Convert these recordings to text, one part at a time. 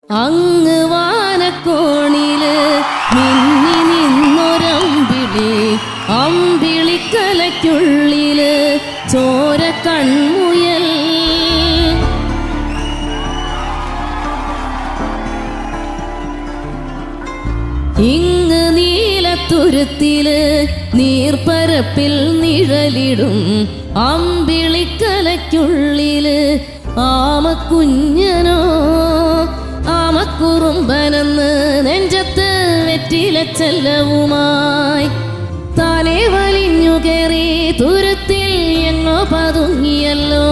അങ്ങ് വാനക്കോണില് മിന്നി നിന്നൊരമ്പിളി, അമ്പിളിക്കലയ്ക്കുള്ളില് ചോര കൺമുയൽ. ഇങ്ങ് നീലത്തുരുത്തില് നീർപ്പരപ്പിൽ നിഴലിടും അമ്പിളിക്കലയ്ക്കുള്ളില് ആമക്കുഞ്ഞനോ ആമക്കുറുമ്പനെന്ന് നെഞ്ചത്ത് വെറ്റില ചെല്ലവുമായി താനെ വലിഞ്ഞു കയറി തുരുത്തിൽ എങ്ങോ പതുങ്ങിയല്ലോ.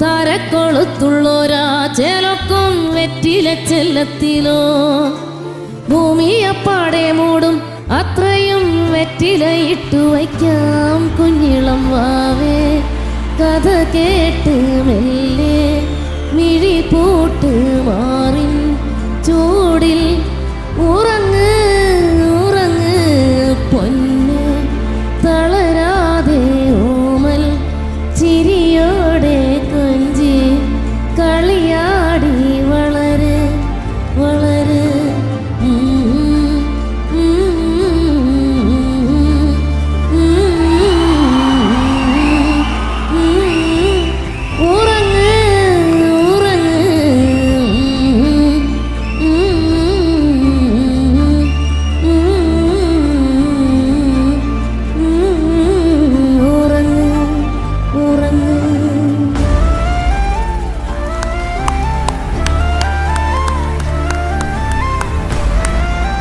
തരക്കൊളുത്തുള്ളോരാ ചേലൊക്കും വെറ്റില ചെല്ലത്തിലോ. ഭൂമിയപ്പാടെ മൂടും അത്രയും വെറ്റില ഇട്ടു വയ്ക്കാം കുഞ്ഞിളം വാവേ. കഥ കേട്ട് മെല്ലെ മിഴി പൂട്ട് മാറിൻ ചൂടിൽ ഉറങ്ങ് ഉറങ്ങ് പൊന്ന്. തളരാതെ ഓമൽ ചിരിയോടെ കൊഞ്ചി കളിയാടി വളര് വളര്.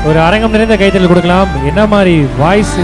ஒரு அரங்கம் நிறைந்த கைத்தல் கொடுக்கலாம். என்ன மாதிரி வாய்ஸ்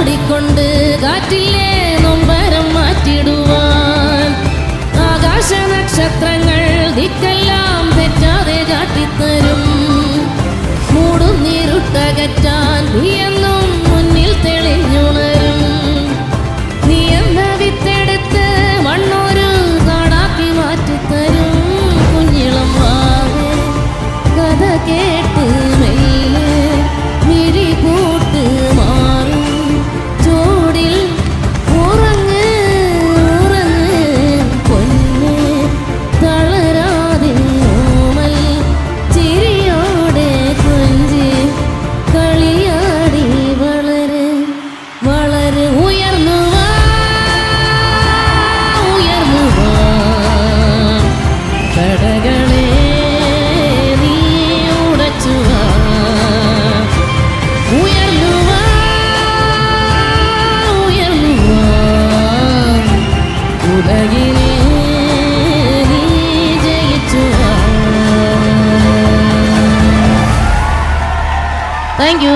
ോടിക്കൊണ്ട് കാറ്റിലെ നൊമ്പരം മാറ്റിടുവാൻ ആകാശ നക്ഷത്രങ്ങൾ ദിക്കെല്ലാം തെറ്റാതെ കാട്ടിത്തരും. മൂടുന്നീരുട്ടകറ്റാൻ നീയെന്നും മുന്നിൽ തെളിഞ്ഞുണരും. നീ എന്ന വിത്തെടുത്ത് മണ്ണൊരു കാടാക്കി മാറ്റിത്തരും കുഞ്ഞിളം വാവേ. കഥ കേട്ട് മെല്ലെ മിഴി പൂട്ട് മാറും ചൂടിൽ ഉറങ്ങ് ഉറങ്ങ് പൊന്ന്. തളരാതെ ഓമൽ ചിരിയോടെ കൊഞ്ചി കളിയാടി വളര് വളര്. ഉയർന്നു വാ ഉയർന്നു വാ കടകളെ നീ ഉടച്ചു വാ. ഉയർന്നു വാ ഉയർന്നു വാ ഉലകിനെ നീ ജയിച്ചു വാ. Thank you.